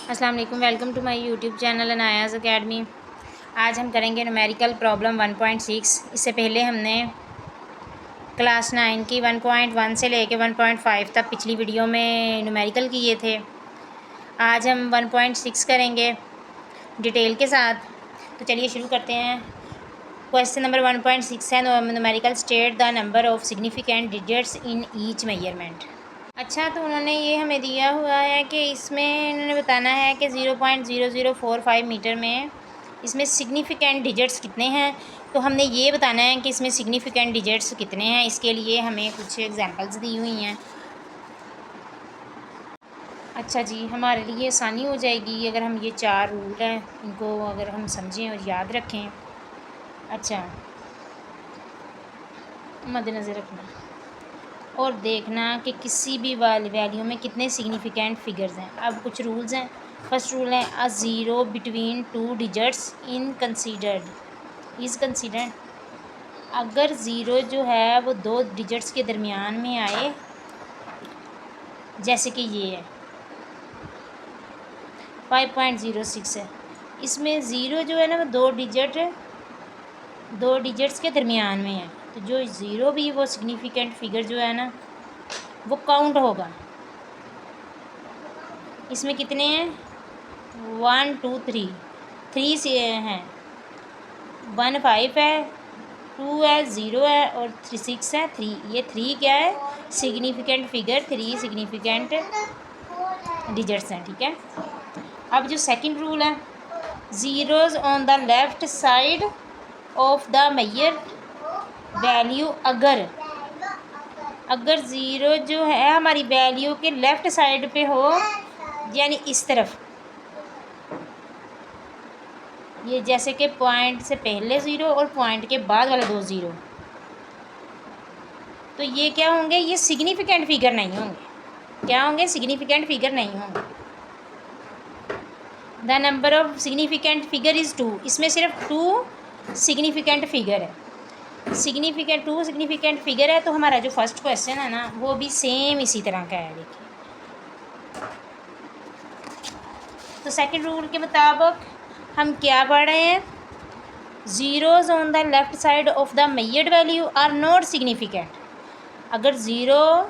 अस्सलाम वालेकुम। Welcome to my YouTube channel Anayaz academy. आज हम करेंगे न्यूमेरिकल प्रॉब्लम 1.6। इससे पहले हमने क्लास 9 की 1.1 से लेके 1.5 तक पिछली वीडियो में न्यूमेरिकल किए थे। आज हम 1.6 करेंगे डिटेल के साथ। तो चलिए शुरू करते हैं। क्वेश्चन नंबर 1.6 है numerical state the number of significant digits in each measurement. अच्छा, तो उन्होंने ये हमें दिया हुआ है कि इसमें इन्होंने बताना है कि 0.0045 मीटर में इसमें सिग्निफिकेंट डिजिट्स कितने हैं। तो हमने ये बताना है कि इसमें सिग्निफिकेंट डिजिट्स कितने हैं। इसके लिए हमें कुछ एग्जांपल्स दी हुई हैं। अच्छा जी, हमारे लिए आसानी हो जाएगी अगर हम ये 4 रूल हैं इनको अगर हम समझें और याद रखें। अच्छा, मद्देनज़र रखना और देखना कि किसी भी वैल्यू में कितने सिग्निफिकेंट फिगर्स हैं। अब कुछ रूल्स हैं। फर्स्ट रूल है a zero between two digits in considered is considered. अगर ज़ीरो जो है वो 2 डिजिट्स के दरमियान में आए, जैसे कि ये है 5.06 है, इसमें ज़ीरो जो है ना वो 2 डिजिट्स के दरमियान में है। तो जो ज़ीरो भी वो सिग्निफिकेंट फिगर जो है ना वो काउंट होगा। इसमें कितने हैं 1 2 3 से हैं। 1 5 है, 2 है, 0 है और 6 है 3। ये 3 क्या है सिग्निफिकेंट फिगर, 3 सिग्निफिकेंट डिजिट्स हैं। ठीक है। अब जो सेकंड रूल है zeros on the left side of the measure value. अगर ज़ीरो जो है हमारी वैल्यू के लेफ़्ट साइड पे हो, यानी इस तरफ, ये जैसे कि पॉइंट से पहले ज़ीरो और पॉइंट के बाद वाले 2 ज़ीरो, तो ये क्या होंगे, ये सिग्निफिकेंट फिगर नहीं होंगे। क्या होंगे, सिग्निफिकेंट फिगर नहीं होंगे। The number of significant figure is 2। इसमें सिर्फ 2 सिग्निफिकेंट फिगर है। 2 सिग्निफिकेंट फिगर है। तो हमारा जो फर्स्ट क्वेश्चन है ना वो भी सेम इसी तरह का है। देखिए, तो सेकंड रूल के मुताबिक हम क्या पढ़ रहे हैं, zeros on the left side of the measured value are not significant. अगर ज़ीरो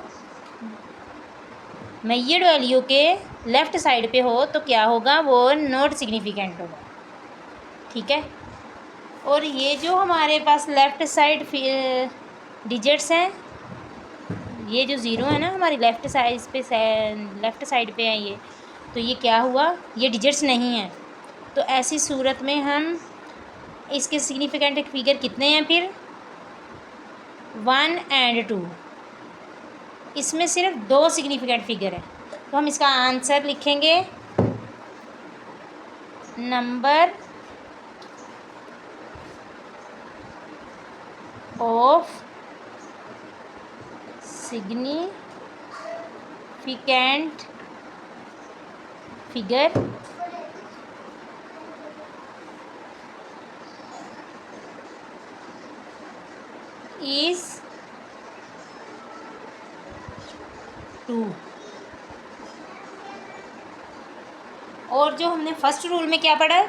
मेजर्ड वैल्यू के लेफ़्ट साइड पे हो तो क्या होगा, वो नॉट सिग्निफिकेंट होगा। ठीक है। और ये जो हमारे पास लेफ़्ट साइड डिजिट्स हैं, ये जो ज़ीरो है ना हमारी लेफ़्ट साइड पे है ये, तो ये क्या हुआ, ये डिजिट्स नहीं हैं। तो ऐसी सूरत में हम इसके सिग्निफिकेंट फिगर कितने हैं फिर 1 और 2। इसमें सिर्फ 2 सिग्निफिकेंट फिगर है। तो हम इसका आंसर लिखेंगे number of significant figure is 2। और जो हमने फर्स्ट रूल में क्या पढ़ा,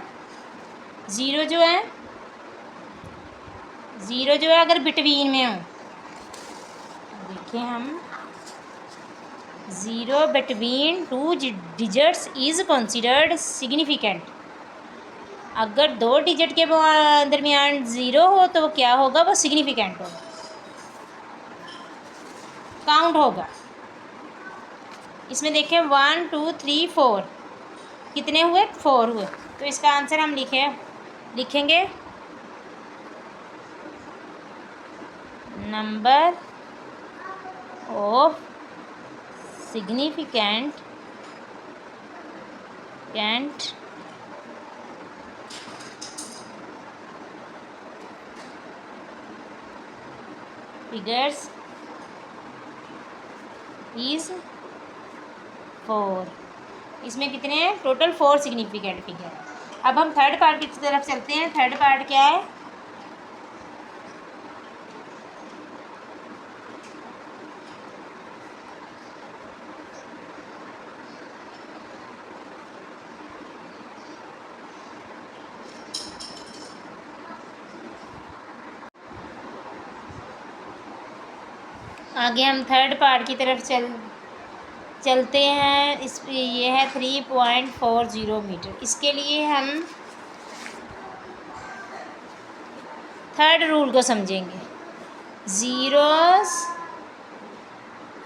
ज़ीरो जो है अगर बिटवीन में हो, देखिए हम zero between 2 digits is considered significant. अगर 2 डिजिट के दरमियान ज़ीरो हो तो वो क्या होगा, वो सिग्निफिकेंट होगा, काउंट होगा। इसमें देखें 1 2 3 4 कितने हुए, 4 हुए। तो इसका आंसर हम लिखेंगे number of significant figures is 4। इसमें कितने हैं, टोटल 4 सिग्निफिकेंट फिगर। अब हम थर्ड पार्ट की तरफ चलते हैं। थर्ड पार्ट क्या है, आगे हम थर्ड पार्ट की तरफ चलते हैं। इस ये है 3.40 मीटर। इसके लिए हम थर्ड रूल को समझेंगे।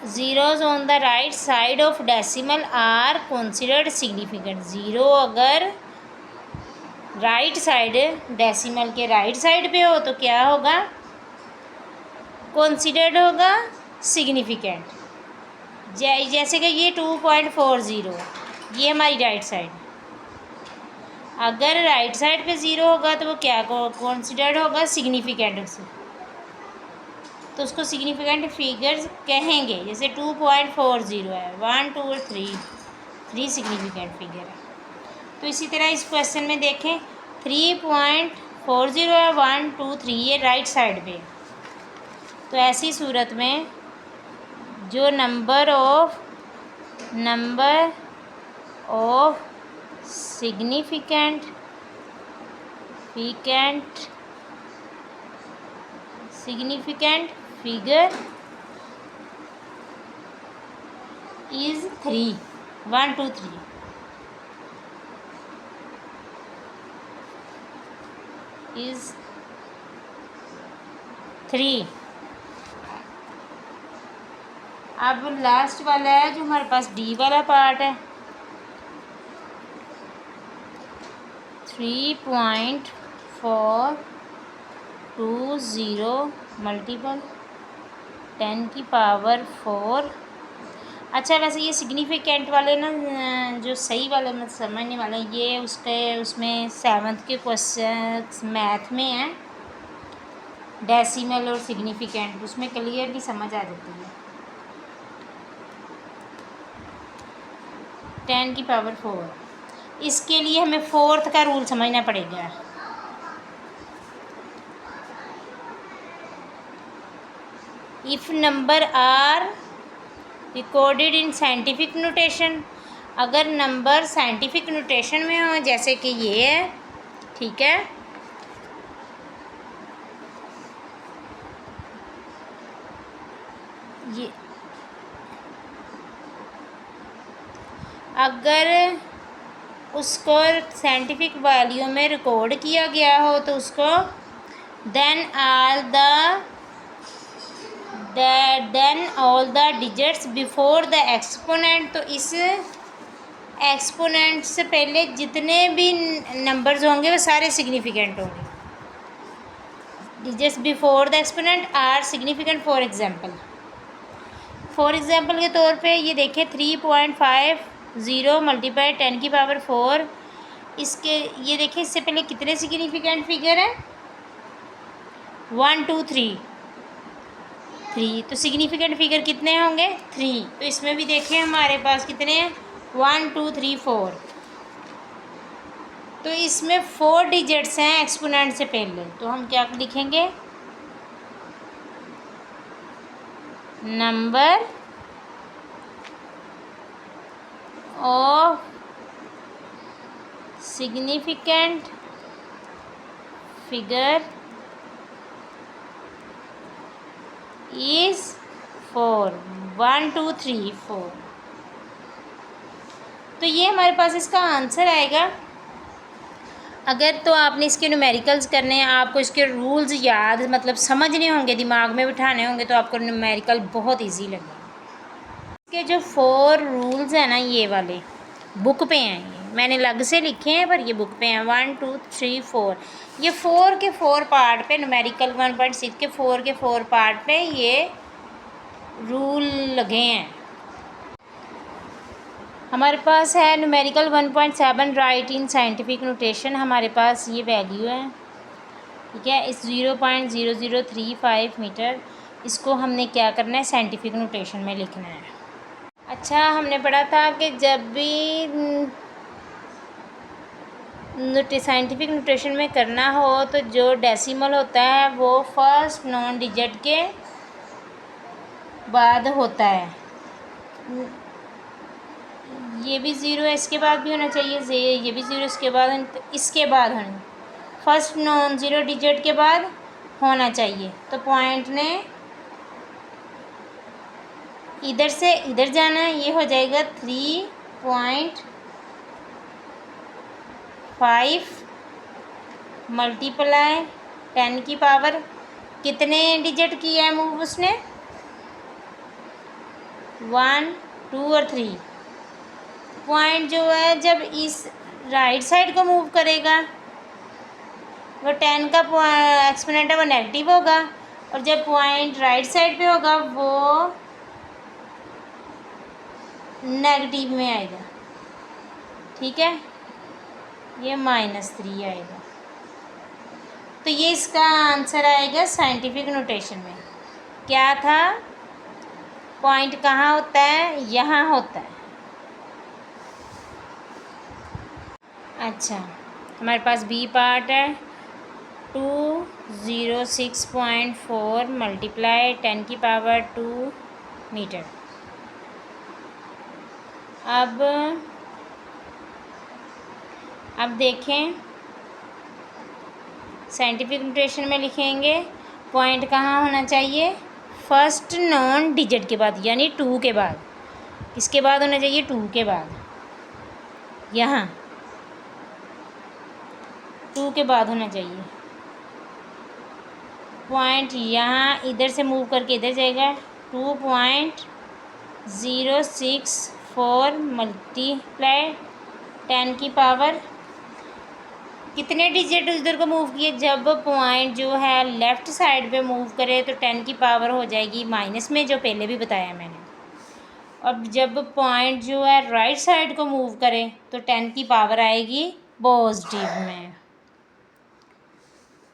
Zeros on the right side of decimal are considered significant. Zero अगर राइट साइड, डेसिमल के राइट साइड पे हो तो क्या होगा? कंसिडर्ड होगा सिग्निफिकेंट। जैसे कि ये 2.40, ये हमारी राइट साइड। अगर राइट साइड पे ज़ीरो होगा तो वो क्या कंसिडर्ड होगा? सिग्निफिकेंट उसे, तो उसको सिग्निफिकेंट फिगर्स कहेंगे। जैसे 2.40 है, 1 2 और 3 सिग्निफिकेंट फिगर है। तो इसी तरह इस क्वेश्चन में देखें 3.40 है, 1 2 3 ये राइट साइड पे। तो ऐसी सूरत में जो number of significant figure is 3, 1 2 3 is 3। अब लास्ट वाला है जो हमारे पास डी वाला पार्ट है। 3.420 मल्टीपल 10⁴। अच्छा, वैसे ये सिग्निफिकेंट वाले ना, जो सही वाले मतलब समझने वाले, ये उसमें 7th के क्वेश्चन मैथ में है, डेसिमल और सिग्निफिकेंट, उसमें क्लियरली समझ आ जाती है। 10⁴। इसके लिए हमें 4th का रूल समझना पड़ेगा। If number are recorded in scientific notation, अगर नंबर साइंटिफिक नोटेशन में हो, जैसे कि ये है, ठीक है, ये अगर उसको साइंटिफिक वैल्यू में रिकॉर्ड किया गया हो तो उसको then all the digits before the exponent, तो इस एक्सपोनेंट से पहले जितने भी नंबर्स होंगे वो सारे सिग्निफिकेंट होंगे। Digits before the exponent are significant. For example के तौर पे ये देखें 3.50 मल्टीप्लाई 10⁴। इसके ये देखें इससे पहले कितने सिग्निफिकेंट फिगर हैं? 1 2 3। तो सिग्निफिकेंट फिगर कितने होंगे? 3। तो इसमें भी देखें हमारे पास कितने हैं? 1 2 3 4। तो इसमें 4 डिजिट्स हैं एक्सपोनेंट से पहले, तो हम क्या लिखेंगे? Number of significant figure is 4, 1 2 3 4। तो ये हमारे पास इसका आंसर आएगा। अगर तो आपने इसके न्यूमेरिकल्स करने हैं, आपको इसके रूल्स याद मतलब समझने होंगे, दिमाग में बिठाने होंगे, तो आपको न्यूमेरिकल बहुत इजी लगेगा। इसके जो 4 रूल्स हैं ना, ये वाले बुक पे हैं, ये मैंने अलग से लिखे हैं पर ये बुक पे हैं। 1 2 3 4, ये 4 के 4 पार्ट पे, न्यूमेरिकल 1.6 के 4 पार्ट पे ये रूल लगे हैं। हमारे पास है न्यूमेरिकल 1.7 राइट इन साइंटिफिक नोटेशन, हमारे पास ये वैल्यू है, ठीक है। इस 0.0035 मीटर, इसको हमने क्या करना है? साइंटिफिक नोटेशन में लिखना है। अच्छा, हमने पढ़ा था कि जब भी साइंटिफिक नोटेशन में करना हो तो जो डेसिमल होता है वो फर्स्ट नॉन डिजिट के बाद होता है। ये भी 0 है, इसके बाद भी होना चाहिए, ये भी 0 इसके बाद होना, फर्स्ट नॉन 0 डिजिट के बाद होना चाहिए। तो पॉइंट ने इधर से इधर जाना है, ये हो जाएगा 3.5 मल्टीप्लाई 10 की पावर, कितने डिजिट किया है मूव उसने, 1 2 और 3। पॉइंट जो है जब इस राइट साइड को मूव करेगा वो 10 का एक्सपोनेंट है वो नेगेटिव होगा, और जब पॉइंट राइट साइड पे होगा वो नेगेटिव में आएगा। ठीक है, ये -3 आएगा। तो ये इसका आंसर आएगा साइंटिफिक नोटेशन में। क्या था, पॉइंट कहाँ होता है, यहाँ होता है। अच्छा, हमारे पास बी पार्ट है, 206.4 मल्टीप्लाई 10 की पावर 2 मीटर। अब देखें, साइंटिफिक नोटेशन में लिखेंगे पॉइंट कहाँ होना चाहिए, फर्स्ट नॉन डिजिट के बाद, यानी 2 के बाद। किसके बाद होना चाहिए, 2 के बाद, यहाँ 2 के बाद होना चाहिए। पॉइंट यहाँ इधर से मूव करके इधर जाएगा, 2.064 मल्टीप्लाई 10 की पावर, कितने डिजिट उधर को मूव किए, जब पॉइंट जो है लेफ़्ट साइड पे मूव करे तो 10 की पावर हो जाएगी माइनस में, जो पहले भी बताया मैंने। अब जब पॉइंट जो है राइट साइड को मूव करे तो 10 की पावर आएगी पॉजिटिव में।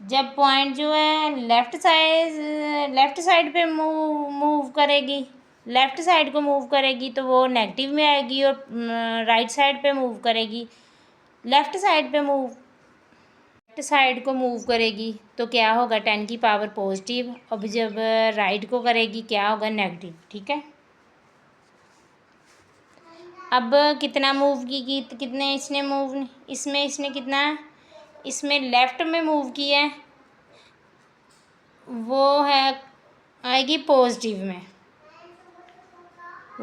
जब पॉइंट जो है लेफ़्ट साइड पे मूव करेगी, लेफ़्ट साइड को मूव करेगी तो वो नेगेटिव में आएगी, और राइट साइड पे मूव करेगी, लेफ़्ट साइड को मूव करेगी तो क्या होगा, 10 की पावर पॉजिटिव। अब जब राइट को करेगी क्या होगा, नेगेटिव। ठीक है, अब कितना मूव की कितने इसने मूव, इसने कितना, इसमें लेफ़्ट में मूव किया है, वो है आएगी पॉजिटिव में,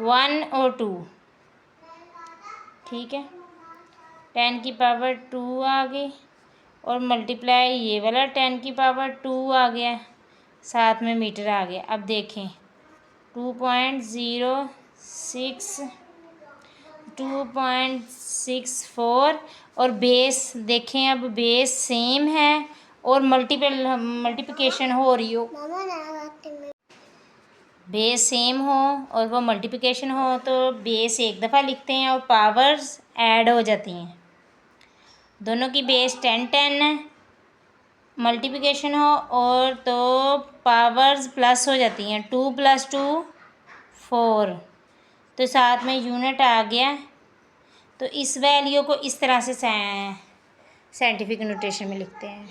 1 और 2। ठीक है, 10 की पावर 2 आ गई, और मल्टीप्लाई ये वाला 10 की पावर 2 आ गया, साथ में मीटर आ गया। अब देखें 2.64 और बेस देखें, अब बेस सेम है और मल्टीप्लिकेशन हो रही हो, बेस सेम हो और वो मल्टीप्लिकेशन हो तो बेस एक दफ़ा लिखते हैं और पावर्स ऐड हो जाती हैं। दोनों की बेस 10 है, मल्टीप्लिकेशन हो और तो पावर्स प्लस हो जाती हैं, 2 + 2 4, तो साथ में यूनिट आ गया। तो इस वैल्यू को इस तरह से साइंटिफिक नोटेशन में लिखते हैं।